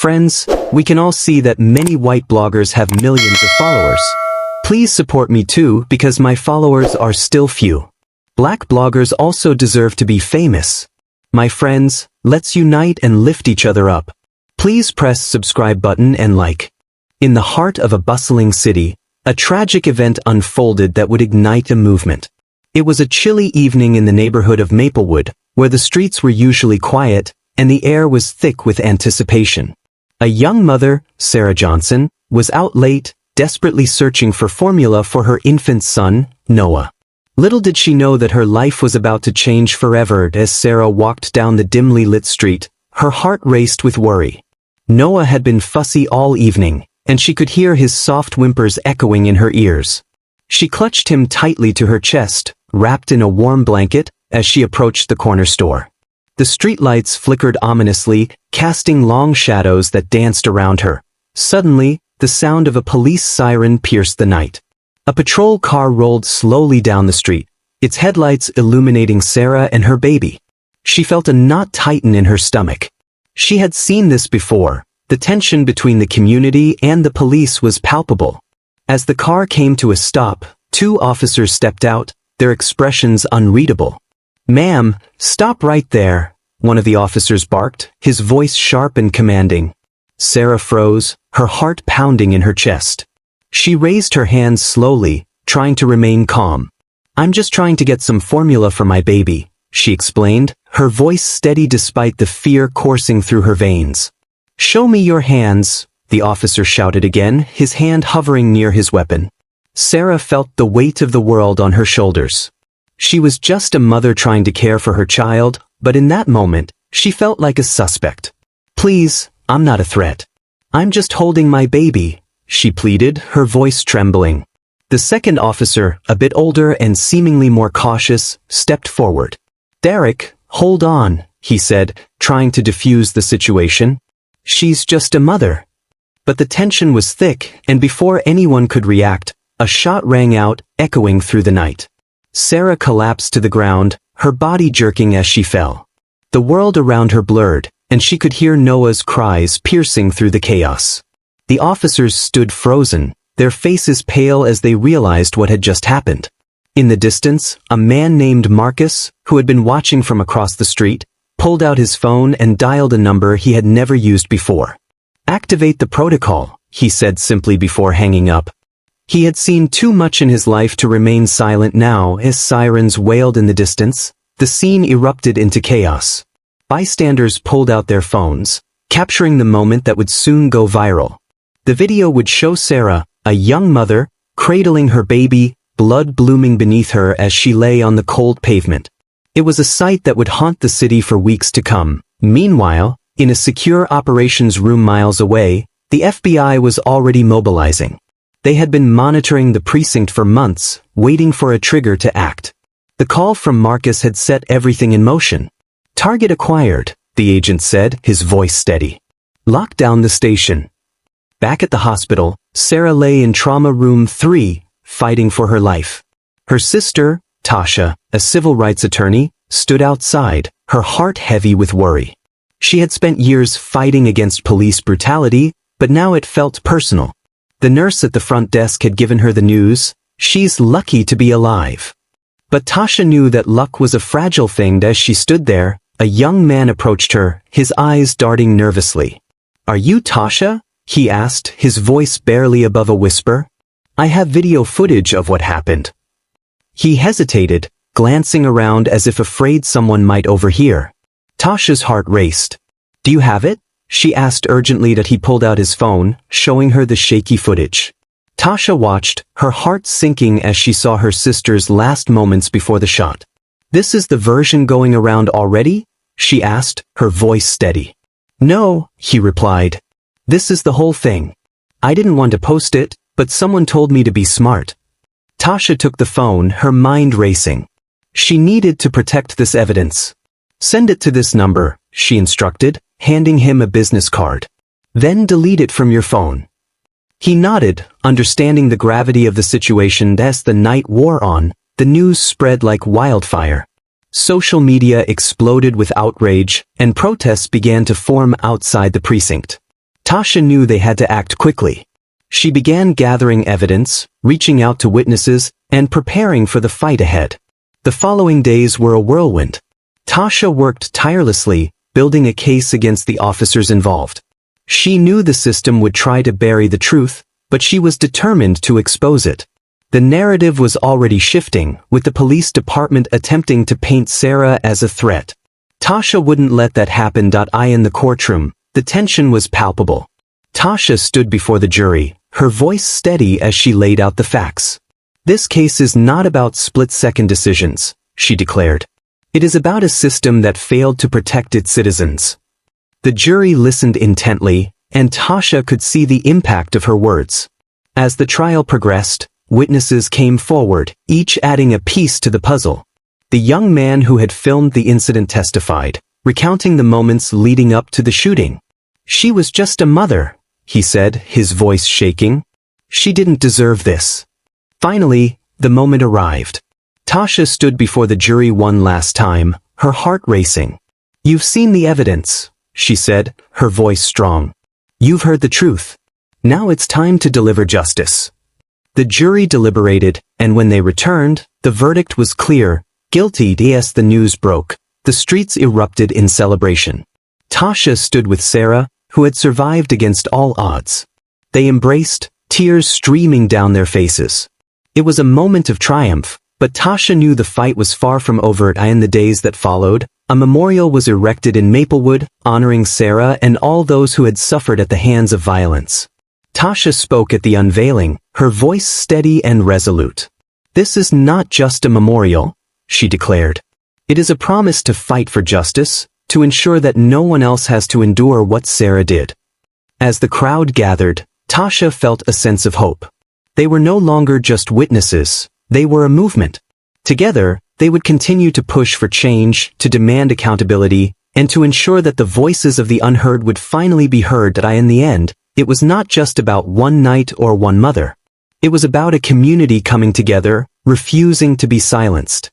Friends, we can all see that many white bloggers have millions of followers. Please support me too because my followers are still few. Black bloggers also deserve to be famous. My friends, let's unite and lift each other up. Please press subscribe button and like. In the heart of a bustling city, a tragic event unfolded that would ignite a movement. It was a chilly evening in the neighborhood of Maplewood, where the streets were usually quiet, and the air was thick with anticipation. A young mother, Sarah Johnson, was out late, desperately searching for formula for her infant son, Noah. Little did she know that her life was about to change forever. As Sarah walked down the dimly lit street, her heart raced with worry. Noah had been fussy all evening, and she could hear his soft whimpers echoing in her ears. She clutched him tightly to her chest, wrapped in a warm blanket, as she approached the corner store. The streetlights flickered ominously, casting long shadows that danced around her. Suddenly, the sound of a police siren pierced the night. A patrol car rolled slowly down the street, its headlights illuminating Sarah and her baby. She felt a knot tighten in her stomach. She had seen this before. The tension between the community and the police was palpable. As the car came to a stop, two officers stepped out, their expressions unreadable. "Ma'am, stop right there," one of the officers barked, his voice sharp and commanding. Sarah froze, her heart pounding in her chest. She raised her hands slowly, trying to remain calm. "I'm just trying to get some formula for my baby," she explained, her voice steady despite the fear coursing through her veins. "Show me your hands," the officer shouted again, his hand hovering near his weapon. Sarah felt the weight of the world on her shoulders. She was just a mother trying to care for her child, but in that moment, she felt like a suspect. "Please, I'm not a threat. I'm just holding my baby," she pleaded, her voice trembling. The second officer, a bit older and seemingly more cautious, stepped forward. "Derek, hold on," he said, trying to defuse the situation. "She's just a mother." But the tension was thick, and before anyone could react, a shot rang out, echoing through the night. Sarah collapsed to the ground, her body jerking as she fell. The world around her blurred, and she could hear Noah's cries piercing through the chaos. The officers stood frozen, their faces pale as they realized what had just happened. In the distance, a man named Marcus, who had been watching from across the street, pulled out his phone and dialed a number he had never used before. "Activate the protocol," he said simply before hanging up. He had seen too much in his life to remain silent now. As sirens wailed in the distance, the scene erupted into chaos. Bystanders pulled out their phones, capturing the moment that would soon go viral. The video would show Sarah, a young mother, cradling her baby, blood blooming beneath her as she lay on the cold pavement. It was a sight that would haunt the city for weeks to come. Meanwhile, in a secure operations room miles away, the FBI was already mobilizing. They had been monitoring the precinct for months, waiting for a trigger to act. The call from Marcus had set everything in motion. "Target acquired," the agent said, his voice steady. "Lock down the station." Back at the hospital, Sarah lay in trauma room 3, fighting for her life. Her sister, Tasha, a civil rights attorney, stood outside, her heart heavy with worry. She had spent years fighting against police brutality, but now it felt personal. The nurse at the front desk had given her the news, "She's lucky to be alive." But Tasha knew that luck was a fragile thing. As she stood there, a young man approached her, his eyes darting nervously. "Are you Tasha?" he asked, his voice barely above a whisper. "I have video footage of what happened." He hesitated, glancing around as if afraid someone might overhear. Tasha's heart raced. "Do you have it?" she asked urgently. That he pulled out his phone, showing her the shaky footage. Tasha watched, her heart sinking as she saw her sister's last moments before the shot. "This is the version going around already?" she asked, her voice steady. "No," he replied. "This is the whole thing. I didn't want to post it, but someone told me to be smart." Tasha took the phone, her mind racing. She needed to protect this evidence. "Send it to this number," she instructed, handing him a business card. "Then delete it from your phone." He nodded, understanding the gravity of the situation. As the night wore on, the news spread like wildfire. Social media exploded with outrage, and protests began to form outside the precinct. Tasha knew they had to act quickly. She began gathering evidence, reaching out to witnesses, and preparing for the fight ahead. The following days were a whirlwind. Tasha worked tirelessly, building a case against the officers involved. She knew the system would try to bury the truth, but she was determined to expose it. The narrative was already shifting, with the police department attempting to paint Sarah as a threat. Tasha wouldn't let that happen. In the courtroom, the tension was palpable. Tasha stood before the jury, her voice steady as she laid out the facts. "This case is not about split-second decisions," she declared. "It is about a system that failed to protect its citizens." The jury listened intently, and Tasha could see the impact of her words. As the trial progressed, witnesses came forward, each adding a piece to the puzzle. The young man who had filmed the incident testified, recounting the moments leading up to the shooting. "She was just a mother," he said, his voice shaking. "She didn't deserve this." Finally, the moment arrived. Tasha stood before the jury one last time, her heart racing. "You've seen the evidence," she said, her voice strong. "You've heard the truth. Now it's time to deliver justice." The jury deliberated, and when they returned, the verdict was clear: guilty. As the news broke, the streets erupted in celebration. Tasha stood with Sarah, who had survived against all odds. They embraced, tears streaming down their faces. It was a moment of triumph, but Tasha knew the fight was far from over. In the days that followed, a memorial was erected in Maplewood, honoring Sarah and all those who had suffered at the hands of violence. Tasha spoke at the unveiling, her voice steady and resolute. "This is not just a memorial," she declared. "It is a promise to fight for justice, to ensure that no one else has to endure what Sarah did." As the crowd gathered, Tasha felt a sense of hope. They were no longer just witnesses, they were a movement. Together, they would continue to push for change, to demand accountability, and to ensure that the voices of the unheard would finally be heard. In the end, it was not just about one night or one mother. It was about a community coming together, refusing to be silenced.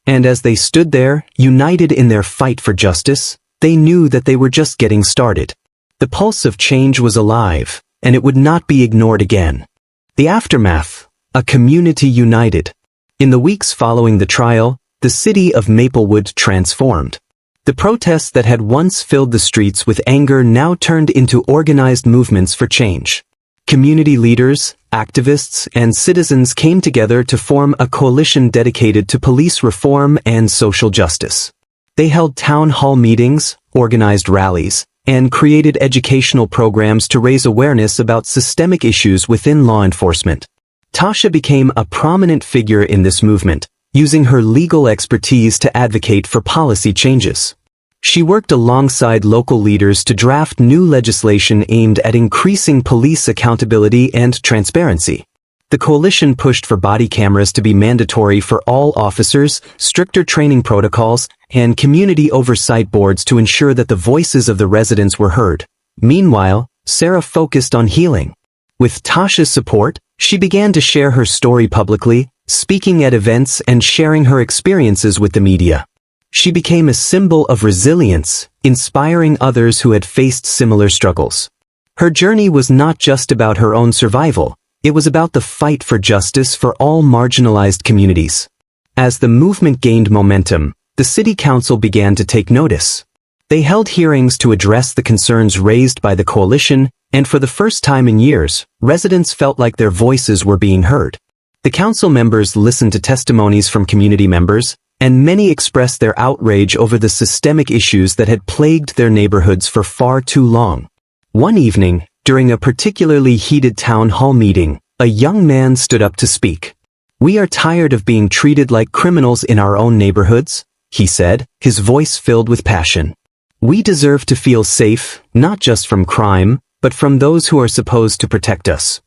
And as they stood there, united in their fight for justice, they knew that they were just getting started. The pulse of change was alive, and it would not be ignored again. The aftermath: a community united. In the weeks following the trial, the city of Maplewood transformed. The protests that had once filled the streets with anger now turned into organized movements for change. Community leaders, activists, and citizens came together to form a coalition dedicated to police reform and social justice. They held town hall meetings, organized rallies, and created educational programs to raise awareness about systemic issues within law enforcement. Tasha became a prominent figure in this movement, using her legal expertise to advocate for policy changes. She worked alongside local leaders to draft new legislation aimed at increasing police accountability and transparency. The coalition pushed for body cameras to be mandatory for all officers, stricter training protocols, and community oversight boards to ensure that the voices of the residents were heard. Meanwhile, Sarah focused on healing. With Tasha's support, she began to share her story publicly, speaking at events and sharing her experiences with the media. She became a symbol of resilience, inspiring others who had faced similar struggles. Her journey was not just about her own survival, it was about the fight for justice for all marginalized communities. As the movement gained momentum, the city council began to take notice. They held hearings to address the concerns raised by the coalition, and for the first time in years, residents felt like their voices were being heard. The council members listened to testimonies from community members, and many expressed their outrage over the systemic issues that had plagued their neighborhoods for far too long. One evening, during a particularly heated town hall meeting, a young man stood up to speak. "We are tired of being treated like criminals in our own neighborhoods," he said, his voice filled with passion. "We deserve to feel safe, not just from crime, but from those who are supposed to protect us."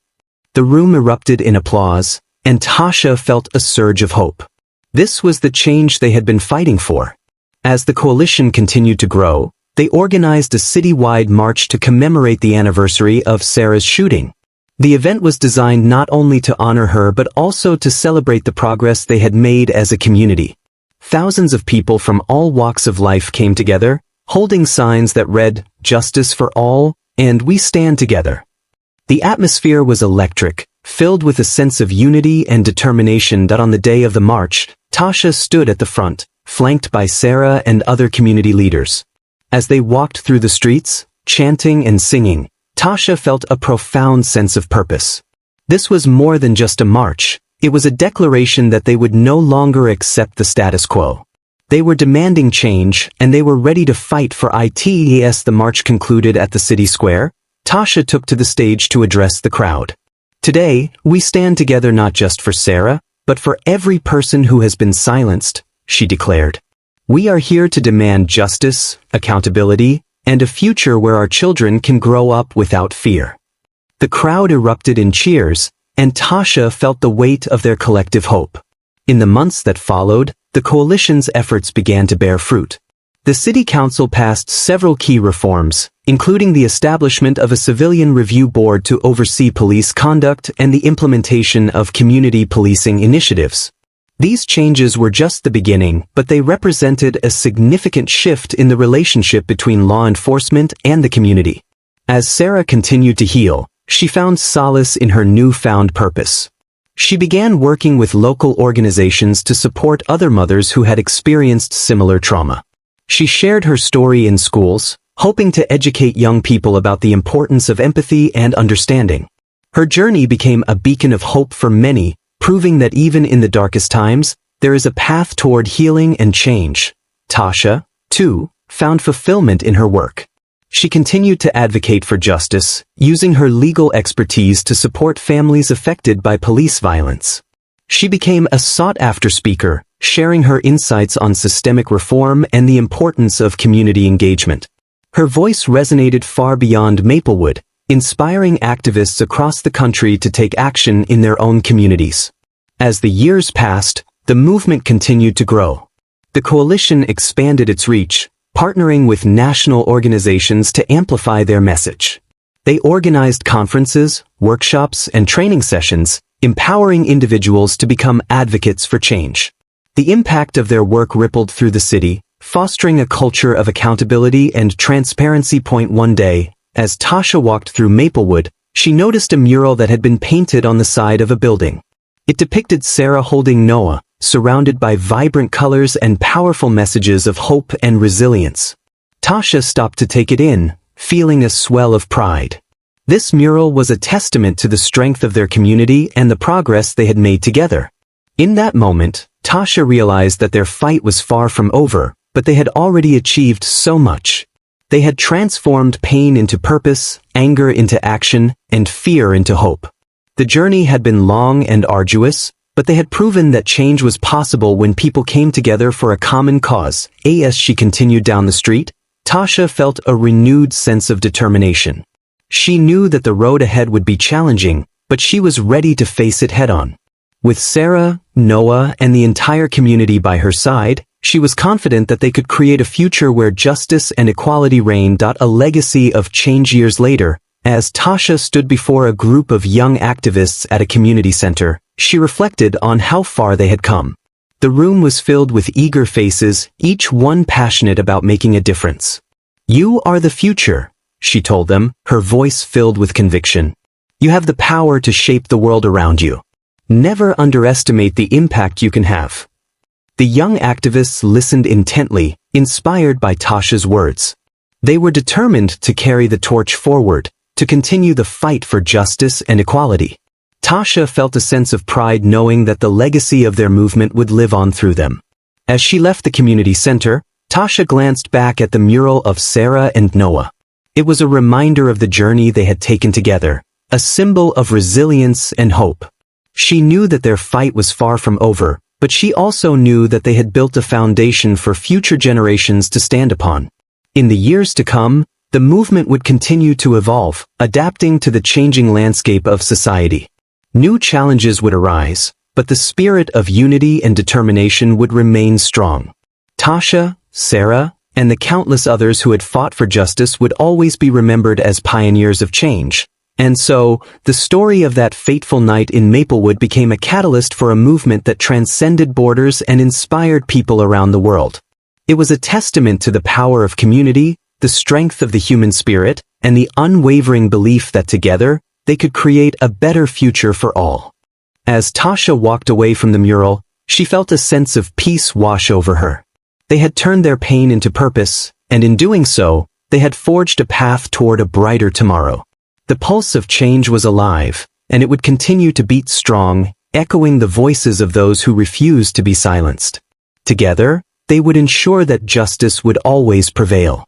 The room erupted in applause, and Tasha felt a surge of hope. This was the change they had been fighting for. As the coalition continued to grow, they organized a citywide march to commemorate the anniversary of Sarah's shooting. The event was designed not only to honor her but also to celebrate the progress they had made as a community. Thousands of people from all walks of life came together, holding signs that read, "Justice for all, and we stand together. The atmosphere was electric, filled with a sense of unity and determination that on the day of the march, Tasha stood at the front, flanked by Sarah and other community leaders. As they walked through the streets, chanting and singing, Tasha felt a profound sense of purpose. This was more than just a march, it was a declaration that they would no longer accept the status quo. They were demanding change, and they were ready to fight for it. As the march concluded at the city square, Tasha took to the stage to address the crowd. Today, we stand together not just for Sarah, but for every person who has been silenced, she declared. We are here to demand justice, accountability, and a future where our children can grow up without fear. The crowd erupted in cheers, and Tasha felt the weight of their collective hope. In the months that followed, the coalition's efforts began to bear fruit. The city council passed several key reforms, including the establishment of a civilian review board to oversee police conduct and the implementation of community policing initiatives. These changes were just the beginning, but they represented a significant shift in the relationship between law enforcement and the community. As Sarah continued to heal, she found solace in her newfound purpose. She began working with local organizations to support other mothers who had experienced similar trauma. She shared her story in schools, hoping to educate young people about the importance of empathy and understanding. Her journey became a beacon of hope for many, proving that even in the darkest times, there is a path toward healing and change. Tasha, too, found fulfillment in her work. She continued to advocate for justice, using her legal expertise to support families affected by police violence. She became a sought-after speaker, sharing her insights on systemic reform and the importance of community engagement. Her voice resonated far beyond Maplewood, inspiring activists across the country to take action in their own communities. As the years passed, the movement continued to grow. The coalition expanded its reach, partnering with national organizations to amplify their message. They organized conferences, workshops, and training sessions, empowering individuals to become advocates for change. The impact of their work rippled through the city, fostering a culture of accountability and transparency. One day, as Tasha walked through Maplewood, she noticed a mural that had been painted on the side of a building. It depicted Sarah holding Noah, surrounded by vibrant colors and powerful messages of hope and resilience. Tasha stopped to take it in, feeling a swell of pride. This mural was a testament to the strength of their community and the progress they had made together. In that moment, Tasha realized that their fight was far from over, but they had already achieved so much. They had transformed pain into purpose, anger into action, and fear into hope. The journey had been long and arduous, but they had proven that change was possible when people came together for a common cause. As she continued down the street, Tasha felt a renewed sense of determination. She knew that the road ahead would be challenging, but she was ready to face it head-on. With Sarah, Noah, and the entire community by her side, she was confident that they could create a future where justice and equality reigned. A legacy of change. Years later, as Tasha stood before a group of young activists at a community center, she reflected on how far they had come. The room was filled with eager faces, each one passionate about making a difference. "You are the future," she told them, her voice filled with conviction. "You have the power to shape the world around you. Never underestimate the impact you can have." The young activists listened intently, inspired by Tasha's words. They were determined to carry the torch forward, to continue the fight for justice and equality. Tasha felt a sense of pride knowing that the legacy of their movement would live on through them. As she left the community center, Tasha glanced back at the mural of Sarah and Noah. It was a reminder of the journey they had taken together, a symbol of resilience and hope. She knew that their fight was far from over, but she also knew that they had built a foundation for future generations to stand upon. In the years to come, the movement would continue to evolve, adapting to the changing landscape of society. New challenges would arise, but the spirit of unity and determination would remain strong. Tasha, Sarah, and the countless others who had fought for justice would always be remembered as pioneers of change. And so, the story of that fateful night in Maplewood became a catalyst for a movement that transcended borders and inspired people around the world. It was a testament to the power of community, the strength of the human spirit, and the unwavering belief that together, they could create a better future for all. As Tasha walked away from the mural, she felt a sense of peace wash over her. They had turned their pain into purpose, and in doing so, they had forged a path toward a brighter tomorrow. The pulse of change was alive, and it would continue to beat strong, echoing the voices of those who refused to be silenced. Together, they would ensure that justice would always prevail.